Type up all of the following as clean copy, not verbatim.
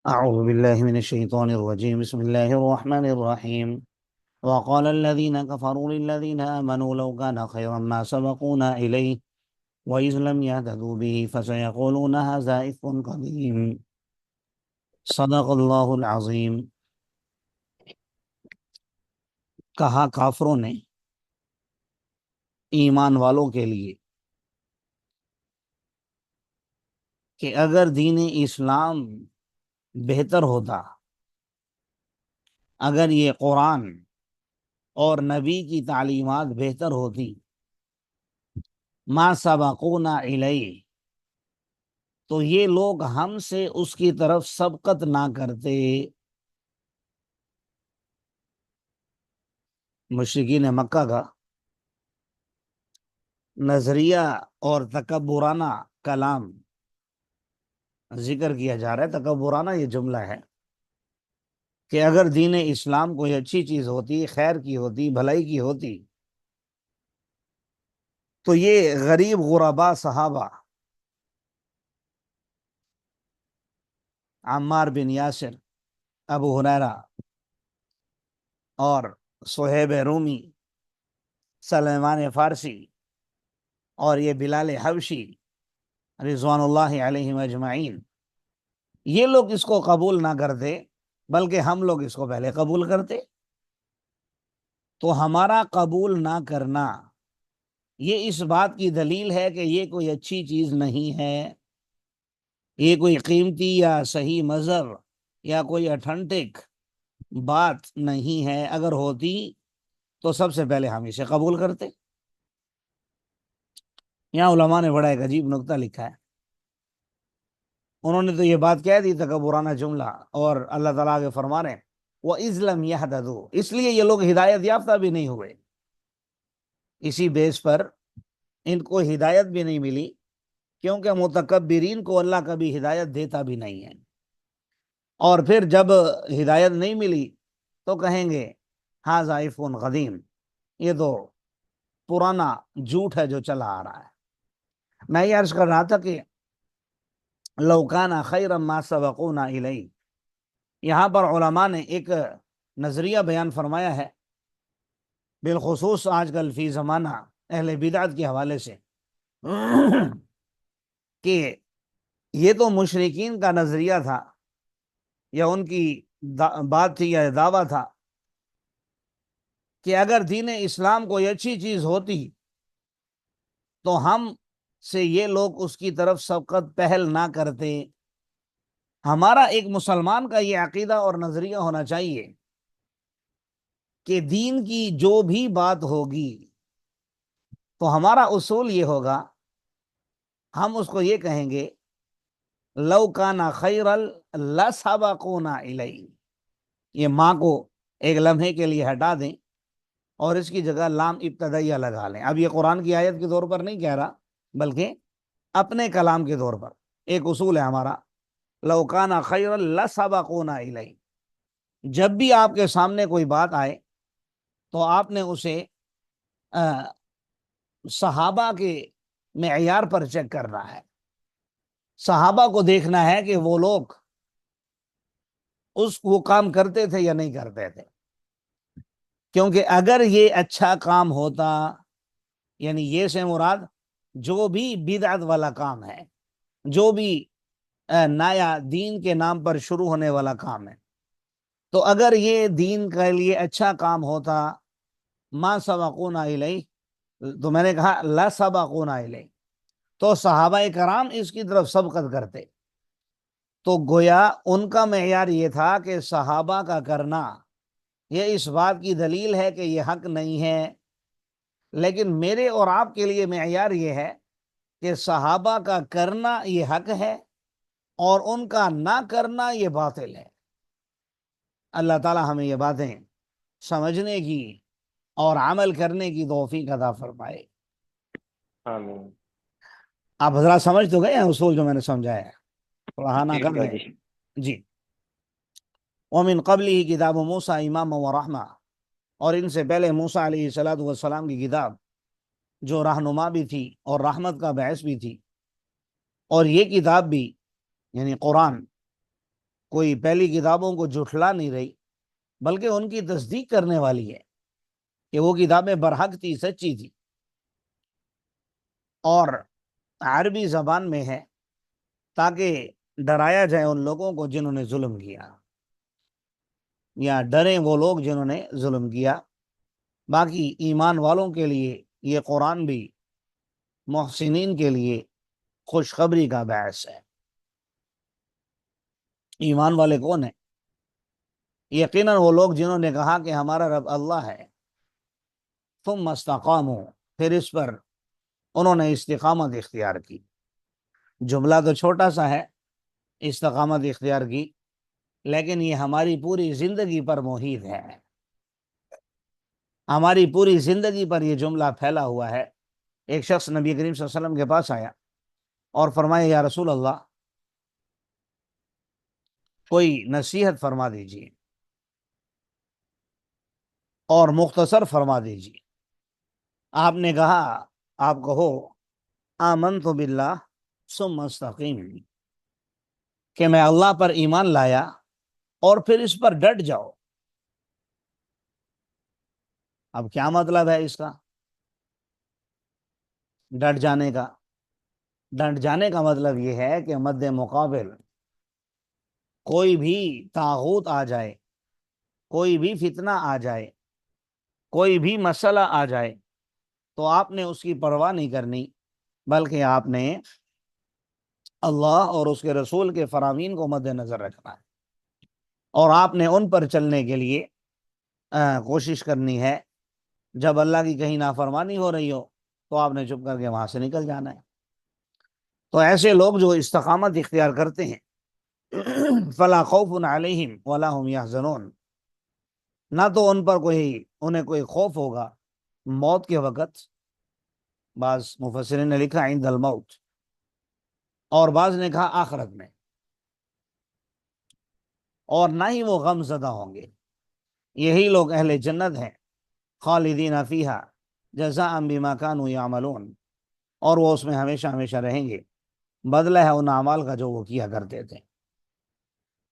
أعوذ بالله من الشيطان الرجيم بسم الله الرحمن الرحيم وقال الذين كفروا للذين آمنوا لو كان خيرا ما سبقونا إليه وإذ لم يهتدوا به فسيقولون هذا إفك قديم صدق اللہ العظیم۔ کہا کافروں نے ایمان والوں کے لیے کہ اگر دین اسلام بہتر ہوتا، اگر یہ قرآن اور نبی کی تعلیمات بہتر ہوتی، ما سبقونا الیہ، تو یہ لوگ ہم سے اس کی طرف سبقت نہ کرتے۔ مشرکین مکہ کا نظریہ اور تکبرانہ کلام ذکر کیا جا رہا ہے۔ تکبرانہ یہ جملہ ہے کہ اگر دین اسلام کوئی اچھی چیز ہوتی، خیر کی ہوتی، بھلائی کی ہوتی، تو یہ غریب غربا صحابہ عمار بن یاسر، ابو ہریرہ اور صہیب رومی، سلمان فارسی اور یہ بلال حبشی رضوان اللہ علیہم اجمعین، یہ لوگ اس کو قبول نہ کرتے، بلکہ ہم لوگ اس کو پہلے قبول کرتے۔ تو ہمارا قبول نہ کرنا یہ اس بات کی دلیل ہے کہ یہ کوئی اچھی چیز نہیں ہے، یہ کوئی قیمتی یا صحیح مذہب یا کوئی اتھینٹک بات نہیں ہے۔ اگر ہوتی تو سب سے پہلے ہم اسے قبول کرتے۔ یہاں علماء نے بڑا ایک عجیب نکتہ لکھا ہے۔ انہوں نے تو یہ بات کہہ دی، تکبرانہ جملہ، اور اللہ تعالیٰ آگے فرما رہے ہیں وَإِذْ لَمْ يَهْتَدُوا، اس لیے یہ لوگ ہدایت یافتہ بھی نہیں ہوئے، اسی بیس پر ان کو ہدایت بھی نہیں ملی، کیونکہ متکبرین کو اللہ کبھی ہدایت دیتا بھی نہیں ہے۔ اور پھر جب ہدایت نہیں ملی تو کہیں گے ھذا افک قدیم، یہ تو پرانا جھوٹ ہے جو چلا آ رہا ہے۔ میں یہ عرض کر رہا تھا کہ لو کان خیرا ما سبقونا الیہ، یہاں پر علماء نے ایک نظریہ بیان فرمایا ہے، بالخصوص آج کل فی زمانہ اہل بدعت کے حوالے سے، کہ یہ تو مشرکین کا نظریہ تھا یا ان کی بات تھی یا دعویٰ تھا کہ اگر دین اسلام کوئی اچھی چیز ہوتی تو ہم سے یہ لوگ اس کی طرف سبقت پہل نہ کرتے۔ ہمارا ایک مسلمان کا یہ عقیدہ اور نظریہ ہونا چاہیے کہ دین کی جو بھی بات ہوگی تو ہمارا اصول یہ ہوگا، ہم اس کو یہ کہیں گے لو کان خیرا لسبقونا الیہ۔ یہ ماں کو ایک لمحے کے لیے ہٹا دیں اور اس کی جگہ لام ابتدائیہ لگا لیں۔ اب یہ قرآن کی آیت کے طور پر نہیں کہہ رہا، بلکہ اپنے کلام کے طور پر ایک اصول ہے ہمارا، لو کان خیرا لسبقونا الیہ۔ جب بھی آپ کے سامنے کوئی بات آئے تو آپ نے اسے صحابہ کے معیار پر چیک کرنا ہے، صحابہ کو دیکھنا ہے کہ وہ لوگ وہ کام کرتے تھے یا نہیں کرتے تھے۔ کیونکہ اگر یہ اچھا کام ہوتا، یعنی یہ سے مراد جو بھی بدعت والا کام ہے، جو بھی نیا دین کے نام پر شروع ہونے والا کام ہے، تو اگر یہ دین کے لیے اچھا کام ہوتا ما سبقونا الیہ، تو میں نے کہا لا سبقونا الیہ، تو صحابہ کرام اس کی طرف سبقت کرتے۔ تو گویا ان کا معیار یہ تھا کہ صحابہ کا کرنا یہ اس بات کی دلیل ہے کہ یہ حق نہیں ہے، لیکن میرے اور آپ کے لیے معیار یہ ہے کہ صحابہ کا کرنا یہ حق ہے اور ان کا نہ کرنا یہ باطل ہے۔ اللہ تعالی ہمیں یہ باتیں سمجھنے کی اور عمل کرنے کی توفیق عطا فرمائے۔ آمین۔ آپ حضرات سمجھ تو گئے ہیں اصول جو میں نے سمجھایا ہے، پڑھانا کر رہے ہیں جی۔ ومن قبلہ کتاب موسیٰ اماما ورحمہ، اور ان سے پہلے موسیٰ علیہ السلام کی کتاب جو رہنما بھی تھی اور رحمت کا باعث بھی تھی، اور یہ کتاب بھی یعنی قرآن کوئی پہلی کتابوں کو جھٹلا نہیں رہی، بلکہ ان کی تصدیق کرنے والی ہے کہ وہ کتابیں برحق تھی، سچی تھی، اور عربی زبان میں ہے تاکہ ڈرایا جائے ان لوگوں کو جنہوں نے ظلم کیا، یا ڈریں وہ لوگ جنہوں نے ظلم کیا۔ باقی ایمان والوں کے لیے یہ قرآن بھی محسنین کے لیے خوشخبری کا باعث ہے۔ ایمان والے کون ہیں؟ یقیناً وہ لوگ جنہوں نے کہا کہ ہمارا رب اللہ ہے، ثم استقاموا، پھر اس پر انہوں نے استقامت اختیار کی۔ جملہ تو چھوٹا سا ہے، استقامت اختیار کی، لیکن یہ ہماری پوری زندگی پر محیط ہے، ہماری پوری زندگی پر یہ جملہ پھیلا ہوا ہے۔ ایک شخص نبی کریم صلی اللہ علیہ وسلم کے پاس آیا اور فرمایا یا رسول اللہ کوئی نصیحت فرما دیجیے اور مختصر فرما دیجیے۔ آپ نے کہا، آپ کہو آمنت باللہ ثم استقیم، کہ میں اللہ پر ایمان لایا اور پھر اس پر ڈٹ جاؤ۔ اب کیا مطلب ہے اس کا ڈٹ جانے کا؟ ڈٹ جانے کا مطلب یہ ہے کہ مد مقابل کوئی بھی طاغوت آ جائے، کوئی بھی فتنہ آ جائے، کوئی بھی مسئلہ آ جائے، تو آپ نے اس کی پرواہ نہیں کرنی، بلکہ آپ نے اللہ اور اس کے رسول کے فرامین کو مد نظر رکھنا ہے، اور آپ نے ان پر چلنے کے لیے کوشش کرنی ہے۔ جب اللہ کی کہیں نافرمانی ہو رہی ہو تو آپ نے چپ کر کے وہاں سے نکل جانا ہے۔ تو ایسے لوگ جو استقامت اختیار کرتے ہیں، فلا خوف علیہم ولا هم یحزنون، نہ تو انہیں کوئی خوف ہوگا موت کے وقت، بعض مفسرین نے لکھا عند الموت، اور بعض نے کہا آخرت میں، اور نہ ہی وہ غم زدہ ہوں گے۔ یہی لوگ اہل جنت ہیں، خالدین فیہا جزاء بما کانوا یعملون، اور وہ اس میں ہمیشہ ہمیشہ رہیں گے، بدلہ ہے ان اعمال کا جو وہ کیا کرتے تھے۔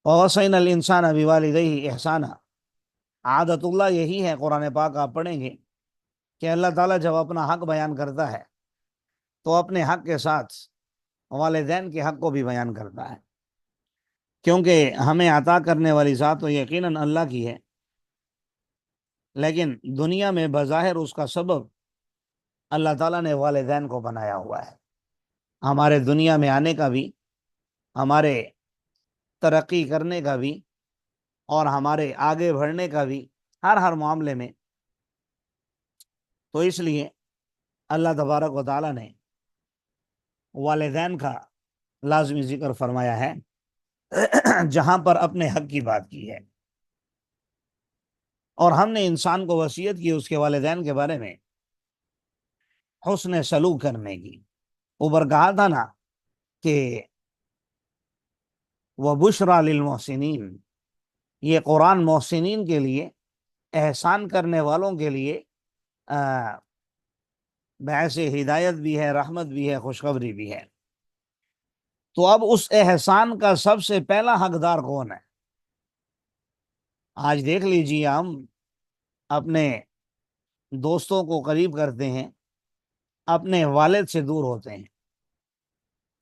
وَوَصَّيْنَا الْإِنسَانَ بِوَالِدَيْهِ إِحْسَانًا، عادت اللہ یہی ہے، قرآن پاک آپ پڑھیں گے کہ اللہ تعالیٰ جب اپنا حق بیان کرتا ہے تو اپنے حق کے ساتھ والدین کے حق کو بھی بیان کرتا ہے، کیونکہ ہمیں عطا کرنے والی ذات تو یقیناً اللہ کی ہے، لیکن دنیا میں بظاہر اس کا سبب اللہ تعالیٰ نے والدین کو بنایا ہوا ہے۔ ہمارے دنیا میں آنے کا بھی، ہمارے ترقی کرنے کا بھی، اور ہمارے آگے بڑھنے کا بھی، ہر معاملے میں۔ تو اس لیے اللہ تبارک و تعالیٰ نے والدین کا لازمی ذکر فرمایا ہے جہاں پر اپنے حق کی بات کی ہے، اور ہم نے انسان کو وصیت کی اس کے والدین کے بارے میں حسن سلوک کرنے کی۔ اوپر کہا تھا نا کہ وَبُشْرَى لِلْمُحْسِنِينَ، یہ قرآن محسنین کے لیے، احسان کرنے والوں کے لیے باعث ہدایت بھی ہے، رحمت بھی ہے، خوشخبری بھی ہے۔ تو اب اس احسان کا سب سے پہلا حقدار کون ہے؟ آج دیکھ لیجیے، ہم اپنے دوستوں کو قریب کرتے ہیں، اپنے والد سے دور ہوتے ہیں،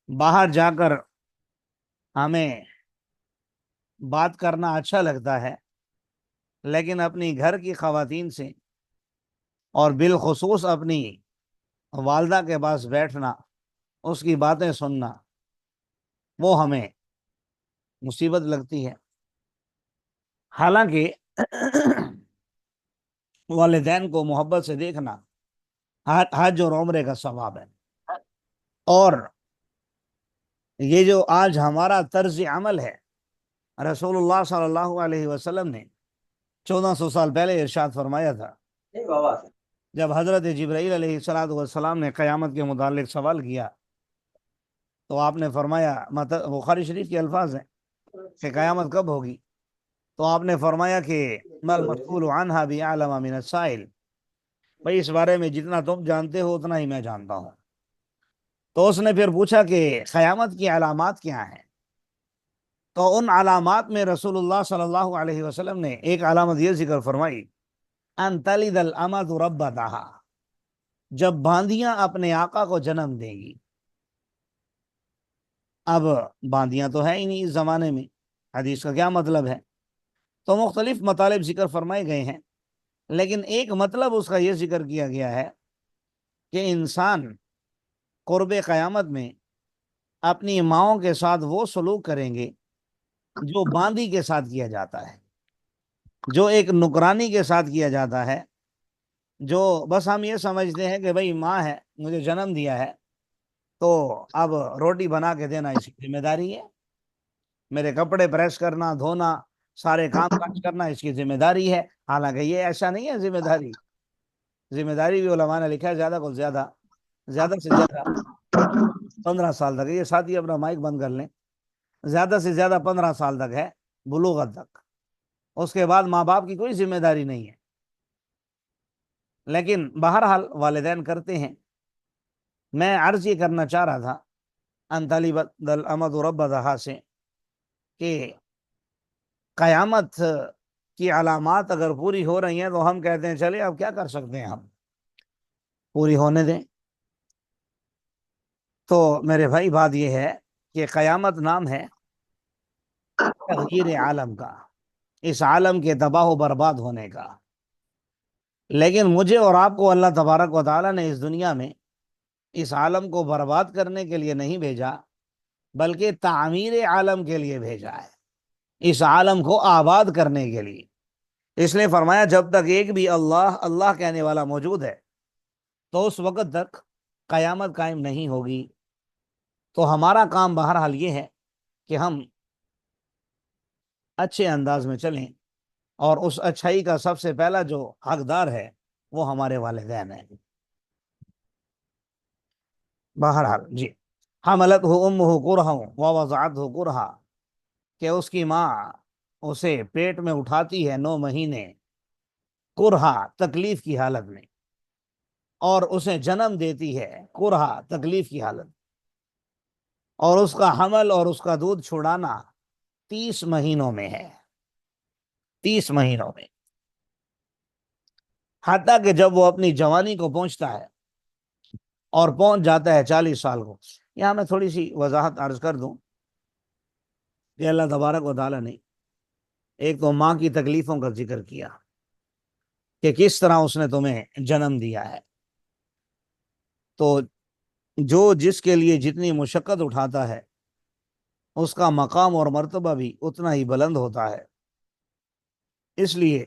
باہر جا کر ہمیں بات کرنا اچھا لگتا ہے، لیکن اپنی گھر کی خواتین سے، اور بالخصوص اپنی والدہ کے پاس بیٹھنا، اس کی باتیں سننا، وہ ہمیں مصیبت لگتی ہے۔ حالانکہ والدین کو محبت سے دیکھنا حج اور عمرے کا ثواب ہے، اور یہ جو آج ہمارا طرز عمل ہے، رسول اللہ صلی اللہ علیہ وسلم نے 1400 سال پہلے ارشاد فرمایا تھا، جب حضرت جبرائیل علیہ السلام نے قیامت کے متعلق سوال کیا تو آپ نے فرمایا، بخاری شریف کے الفاظ ہیں کہ قیامت کب ہوگی؟ تو آپ نے فرمایا کہ مَا الْمَسْئُولُ عَنْهَا بِأَعْلَمَ مِنَ السَّائِلِ، بھئی اس بارے میں جتنا تم جانتے ہو اتنا ہی میں جانتا ہوں۔ تو اس نے پھر پوچھا کہ قیامت کی علامات کیا ہیں؟ تو ان علامات میں رسول اللہ صلی اللہ علیہ وسلم نے ایک علامت یہ ذکر فرمائی، ان تلد الامۃ ربتہا، جب باندیاں اپنے آقا کو جنم دیں گی۔ اب باندیاں تو ہے ہی نہیں اس زمانے میں، حدیث کا کیا مطلب ہے؟ تو مختلف مطالب ذکر فرمائے گئے ہیں، لیکن ایک مطلب اس کا یہ ذکر کیا گیا ہے کہ انسان قرب قیامت میں اپنی ماؤں کے ساتھ وہ سلوک کریں گے جو باندی کے ساتھ کیا جاتا ہے، جو ایک نکرانی کے ساتھ کیا جاتا ہے، جو بس ہم یہ سمجھتے ہیں کہ بھئی ماں ہے، مجھے جنم دیا ہے تو اب روٹی بنا کے دینا اس کی ذمہ داری ہے، میرے کپڑے پریس کرنا، دھونا، سارے کام کاج کرنا اس کی ذمہ داری ہے۔ حالانکہ یہ ایسا نہیں ہے ذمہ داری، ذمہ داری بھی علماء نے لکھا ہے زیادہ کو زیادہ، زیادہ سے زیادہ 15 سال تک، یہ ساتھی اپنا مائک بند کر لیں، زیادہ سے زیادہ 15 سال تک ہے، بلوغت تک، اس کے بعد ماں باپ کی کوئی ذمہ داری نہیں ہے۔ لیکن بہرحال والدین کرتے ہیں۔ میں عرض یہ کرنا چاہ رہا تھا ان تلد الامۃ ربتہا سے کہ قیامت کی علامات اگر پوری ہو رہی ہیں تو ہم کہتے ہیں چلے اب کیا کر سکتے ہیں، ہم پوری ہونے دیں۔ تو میرے بھائی بات یہ ہے کہ قیامت نام ہے تغییر عالم کا، اس عالم کے تباہ و برباد ہونے کا، لیکن مجھے اور آپ کو اللہ تبارک و تعالیٰ نے اس دنیا میں اس عالم کو برباد کرنے کے لیے نہیں بھیجا، بلکہ تعمیر عالم کے لیے بھیجا ہے، اس عالم کو آباد کرنے کے لیے۔ اس لیے فرمایا جب تک ایک بھی اللہ اللہ کہنے والا موجود ہے تو اس وقت تک قیامت قائم نہیں ہوگی۔ تو ہمارا کام بہرحال یہ ہے کہ ہم اچھے انداز میں چلیں، اور اس اچھائی کا سب سے پہلا جو حقدار ہے وہ ہمارے والدین ہیں۔ بہرحال جی، حملتہ امہ کرہا ووضعتہ کرہا، کہ اس کی ماں اسے پیٹ میں اٹھاتی ہے 9 مہینے، کرہا تکلیف کی حالت میں، اور اسے جنم دیتی ہے کرہا تکلیف کی حالت، اور اس کا حمل اور اس کا دودھ چھڑانا 30 مہینوں میں ہے، 30 مہینوں میں، حتیٰ کہ جب وہ اپنی جوانی کو پہنچتا ہے اور پہنچ جاتا ہے 40 سال کو۔ یہاں میں تھوڑی سی وضاحت عرض کر دوں کہ اللہ تبارک و تعالیٰ نے ایک تو ماں کی تکلیفوں کا ذکر کیا کہ کس طرح اس نے تمہیں جنم دیا ہے، تو جو جس کے لیے جتنی مشقت اٹھاتا ہے اس کا مقام اور مرتبہ بھی اتنا ہی بلند ہوتا ہے۔ اس لیے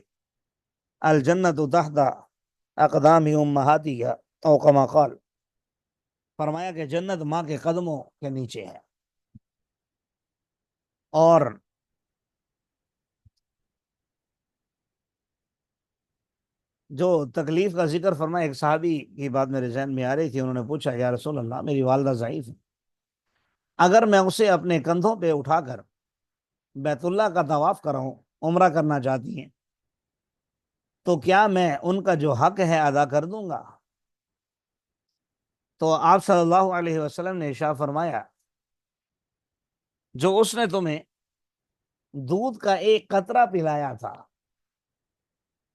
الجنت تحت اقدام امہاتها او کما قال، فرمایا کہ جنت ماں کے قدموں کے نیچے ہے۔ اور جو تکلیف کا ذکر فرمایا، ایک صحابی کی بات میرے ذہن میں آ رہی تھی، انہوں نے پوچھا یا رسول اللہ میری والدہ ضعیف ہے، اگر میں اسے اپنے کندھوں پہ اٹھا کر بیت اللہ کا طواف کراؤں، عمرہ کرنا چاہتی ہیں، تو کیا میں ان کا جو حق ہے ادا کر دوں گا؟ تو آپ صلی اللہ علیہ وسلم نے ارشاد فرمایا جو اس نے تمہیں دودھ کا ایک قطرہ پلایا تھا،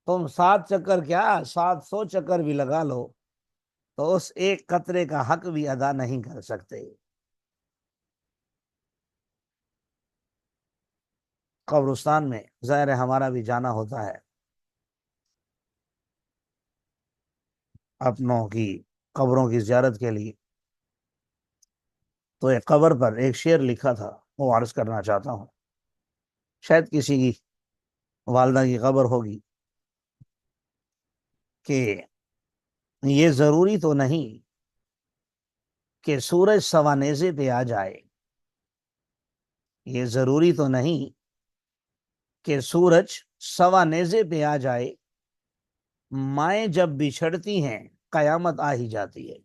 تم 7 چکر کیا 700 چکر بھی لگا لو تو اس ایک قطرے کا حق بھی ادا نہیں کر سکتے۔ قبرستان میں ظاہر ہے ہمارا بھی جانا ہوتا ہے اپنوں کی قبروں کی زیارت کے لیے، تو ایک قبر پر ایک شعر لکھا تھا، وہ عرض کرنا چاہتا ہوں، شاید کسی کی والدہ کی قبر ہوگی، کہ یہ ضروری تو نہیں کہ سورج سوانیزے پہ آ جائے، یہ ضروری تو نہیں کہ سورج سوانیزے پہ آ جائے، مائیں جب بچھڑتی ہیں قیامت آ ہی جاتی ہے۔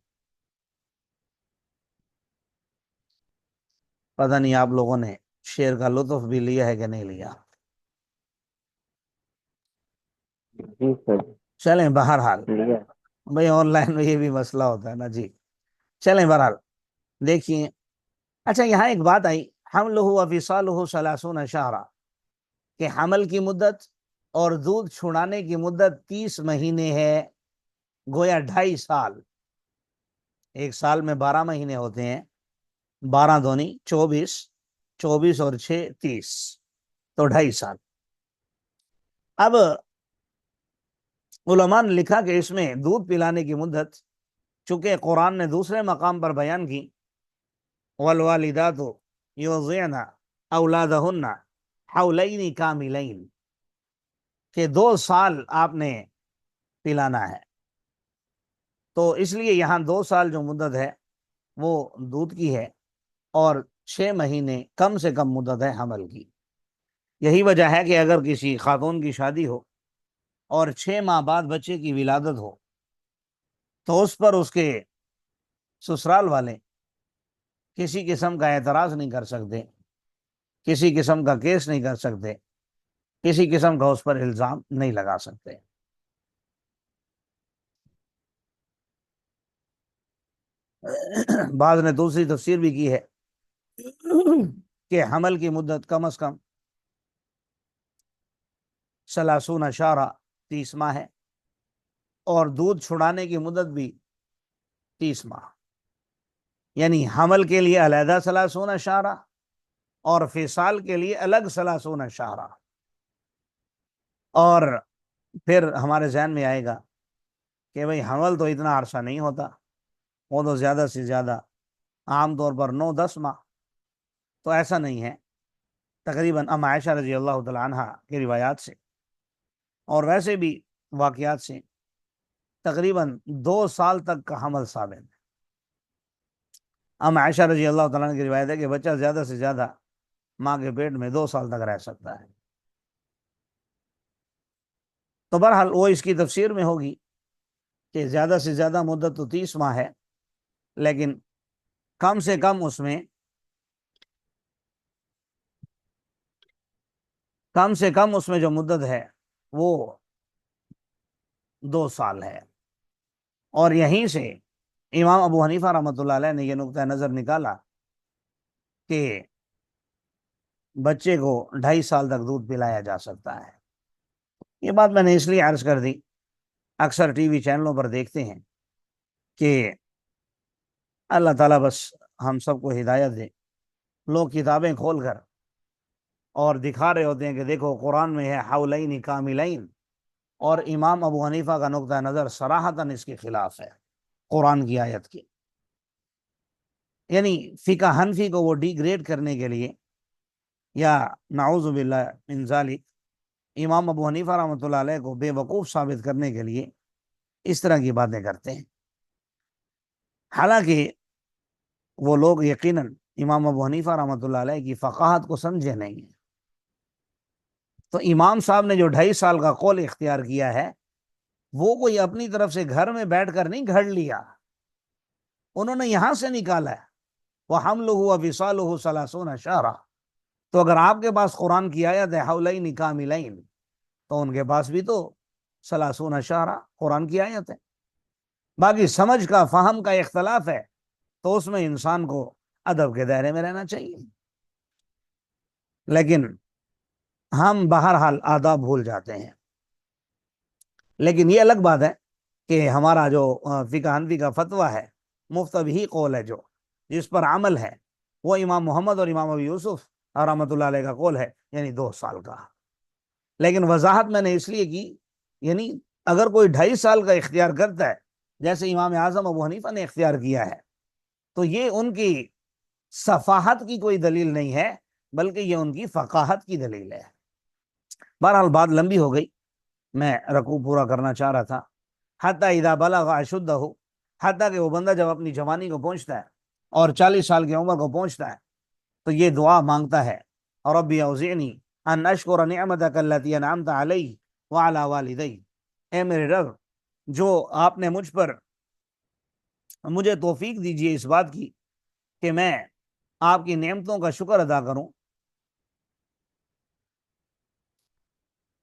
پتہ نہیں آپ لوگوں نے شعر کا لطف بھی لیا ہے کہ نہیں لیا۔ جی سر، چلیں بہرحال، لیا۔ بھئی آن لائن میں یہ بھی مسئلہ ہوتا ہے نا جی۔ چلیں بہرحال دیکھیے، اچھا یہاں ایک بات آئی، حملہ و فصالہ ثلاثون شہرا، کہ حمل کی مدت اور دودھ چھڑانے کی مدت 30 مہینے ہے، گویا 2.5 سال۔ ایک سال میں 12 مہینے ہوتے ہیں، 12 دونی 24، 24 اور 6 30، تو 2.5 سال۔ اب علماء نے لکھا کہ اس میں دودھ پلانے کی مدت چونکہ قرآن نے دوسرے مقام پر بیان کی، والوالدات یرضعن اولادہن حولین کاملین، کہ 2 سال آپ نے پلانا ہے، تو اس لیے یہاں 2 سال جو مدت ہے وہ دودھ کی ہے، اور 6 مہینے کم سے کم مدت ہے حمل کی۔ یہی وجہ ہے کہ اگر کسی خاتون کی شادی ہو اور 6 ماہ بعد بچے کی ولادت ہو تو اس پر اس کے سسرال والے کسی قسم کا اعتراض نہیں کر سکتے، کسی قسم کا کیس نہیں کر سکتے، کسی قسم کا اس پر الزام نہیں لگا سکتے۔ بعض نے دوسری تفسیر بھی کی ہے کہ حمل کی مدت کم از کم 30 شہرا 30 ماہ ہے، اور دودھ چھڑانے کی مدت بھی 30 ماہ، یعنی حمل کے لیے علیحدہ 30 شہرا اور فصال کے لیے الگ 30 شہرا۔ اور پھر ہمارے ذہن میں آئے گا کہ بھئی حمل تو اتنا عرصہ نہیں ہوتا، وہ تو زیادہ سے زیادہ عام طور پر 9-10 ماہ، تو ایسا نہیں ہے۔ تقریباً ام عائشہ رضی اللہ تعالی عنہ کی روایات سے اور ویسے بھی واقعات سے تقریباً 2 سال تک کا حمل ثابت ہے۔ ام عائشہ رضی اللہ تعالیٰ عنہ کی روایت ہے کہ بچہ زیادہ سے زیادہ ماں کے پیٹ میں 2 سال تک رہ سکتا ہے۔ تو بہرحال وہ اس کی تفسیر میں ہوگی کہ زیادہ سے زیادہ مدت تو 30 ماہ ہے، لیکن کم سے کم اس میں جو مدت ہے وہ 2 سال ہے۔ اور یہیں سے امام ابو حنیفہ رحمۃ اللہ علیہ نے یہ نقطہ نظر نکالا کہ بچے کو 2.5 سال تک دودھ پلایا جا سکتا ہے۔ یہ بات میں نے اس لیے عرض کر دی، اکثر ٹی وی چینلوں پر دیکھتے ہیں کہ اللہ تعالیٰ بس ہم سب کو ہدایت دے، لوگ کتابیں کھول کر اور دکھا رہے ہوتے ہیں کہ دیکھو قرآن میں ہے حولین کاملین، اور امام ابو حنیفہ کا نقطہ نظر صراحتاً اس کے خلاف ہے قرآن کی آیت کی۔ یعنی فقہ حنفی کو وہ ڈی گریڈ کرنے کے لیے، یا نعوذ باللہ من ذالک امام ابو حنیفہ رحمۃ اللہ علیہ کو بے وقوف ثابت کرنے کے لیے اس طرح کی باتیں کرتے ہیں، حالانکہ وہ لوگ یقیناً امام ابو حنیفہ رحمۃ اللہ علیہ کی فقاہت کو سمجھے نہیں ہیں۔ تو امام صاحب نے جو 2.5 سال کا قول اختیار کیا ہے وہ کوئی اپنی طرف سے گھر میں بیٹھ کر نہیں گھڑ لیا، انہوں نے یہاں سے نکالا ہے، وَحَمْلُهُ وَفِصَالُهُ 30 شَهْرًا۔ تو اگر آپ کے پاس قرآن کی آیت ہے حولین کاملین، تو ان کے پاس بھی تو 30 شہرا قرآن کی آیت ہے۔ باقی سمجھ کا فہم کا اختلاف ہے تو اس میں انسان کو ادب کے دائرے میں رہنا چاہیے، لیکن ہم بہرحال آداب بھول جاتے ہیں۔ لیکن یہ الگ بات ہے کہ ہمارا جو فقہ حنفی کا فتویٰ ہے، مفتبی قول ہے، جو جس پر عمل ہے، وہ امام محمد اور امام ابی یوسف رحمۃ اللہ علیہ کا قول ہے، یعنی 2 سال کا۔ لیکن وضاحت میں نے اس لیے کی، یعنی اگر کوئی 2.5 سال کا اختیار کرتا ہے جیسے امام اعظم ابو حنیفہ نے اختیار کیا ہے، تو یہ ان کی صفاحت کی کوئی دلیل نہیں ہے، بلکہ یہ ان کی فقاہت کی دلیل ہے۔ بہرحال بات لمبی ہو گئی، میں رکوع پورا کرنا چاہ رہا تھا۔ حتی اذا بلغ اشدہ، حتیٰ کہ وہ بندہ جب اپنی جوانی کو پہنچتا ہے اور 40 سال کی عمر کو پہنچتا ہے تو یہ دعا مانگتا ہے، ربی اوزعنی ان اشکر نعمتک التی انعمت علی وعلی والدی، اے میرے رب جو آپ نے مجھے توفیق دیجیے اس بات کی کہ میں آپ کی نعمتوں کا شکر ادا کروں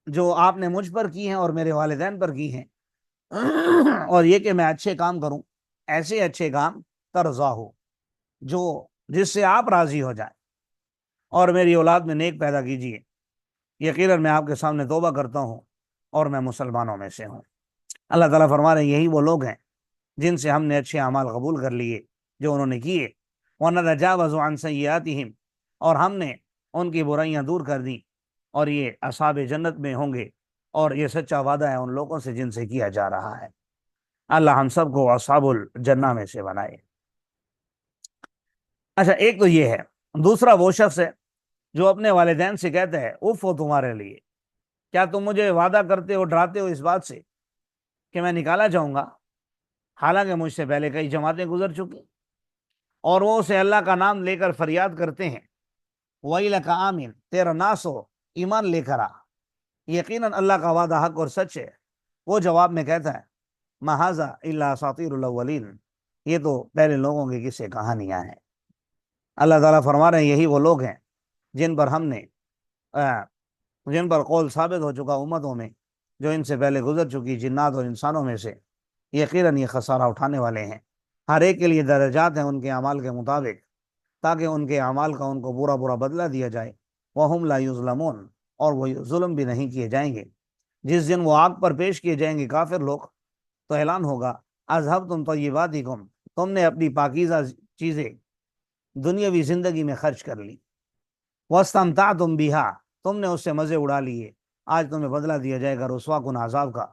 جو آپ نے مجھ پر کی ہیں اور میرے والدین پر کی ہیں، اور یہ کہ میں اچھے کام کروں، ایسے اچھے کام ترضا ہو، جس سے آپ راضی ہو جائیں۔ اور میری اولاد میں نیک پیدا کیجیے، یقیناً میں آپ کے سامنے توبہ کرتا ہوں اور میں مسلمانوں میں سے ہوں۔ اللہ تعالیٰ فرما رہے ہیں یہی وہ لوگ ہیں جن سے ہم نے اچھے اعمال قبول کر لیے جو انہوں نے کیے، وَنَتَجَاوَزُ عَنْ سَيِّئَاتِهِمْ، اور ہم نے ان کی برائیاں دور کر دی، اور یہ اصحاب جنت میں ہوں گے، اور یہ سچا وعدہ ہے ان لوگوں سے جن سے کیا جا رہا ہے۔ اللہ ہم سب کو اصحاب الجنہ میں سے بنائے۔ اچھا، ایک تو یہ ہے۔ دوسرا وہ شخص ہے جو اپنے والدین سے کہتا ہے اف ہو تمہارے لیے، کیا تم مجھے وعدہ کرتے ہو، ڈراتے ہو اس بات سے کہ میں نکالا جاؤں گا، حالانکہ مجھ سے پہلے کئی جماعتیں گزر چکی، اور وہ اسے اللہ کا نام لے کر فریاد کرتے ہیں وَإِلَكَ آمین، تیرا ناس ہو، ایمان لے کر آ، یقیناً اللہ کا وعدہ حق اور سچ ہے۔ وہ جواب میں کہتا ہے مَا هَٰذَا إِلَّا أَسَاطِيرُ الْأَوَّلِينَ، یہ تو پہلے لوگوں کی قصے کہانیاں ہیں۔ اللہ تعالیٰ فرما رہے ہیں یہی وہ لوگ ہیں جن پر ہم نے جن پر قول ثابت ہو چکا امتوں میں جو ان سے پہلے گزر چکی، جنات اور انسانوں میں سے، یقیناً یہ خسارہ اٹھانے والے ہیں۔ ہر ایک کے لیے درجات ہیں ان کے اعمال کے مطابق، تاکہ ان کے اعمال کا ان کو برا برا بدلہ دیا جائے۔ وَهُمْ لَا يُظْلَمُونَ، اور وہ ظلم بھی نہیں کیے جائیں گے۔ جس دن وہ آگ پر پیش کیے جائیں گے کافر لوگ، تو اعلان ہوگا اذهبتم طیباتکم، تم نے اپنی پاکیزہ چیزیں دنیاوی زندگی میں خرچ کر لی، واستمتعتم بها، تم نے اس سے مزے اڑا لیے، آج تمہیں بدلہ دیا جائے گا رسوا کن عذاب کا،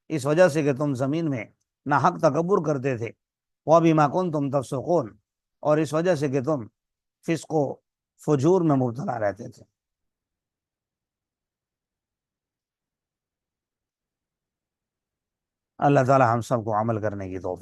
اس وجہ سے کہ تم زمین میں ناحق تکبر کرتے تھے، وَبِمَا كُنتُمْ تَفْسُقُونَ، اور اس وجہ سے کہ تم فسق و فجور میں مبتلا رہتے تھے۔ اللہ تعالی ہم سب کو عمل کرنے کی توفیق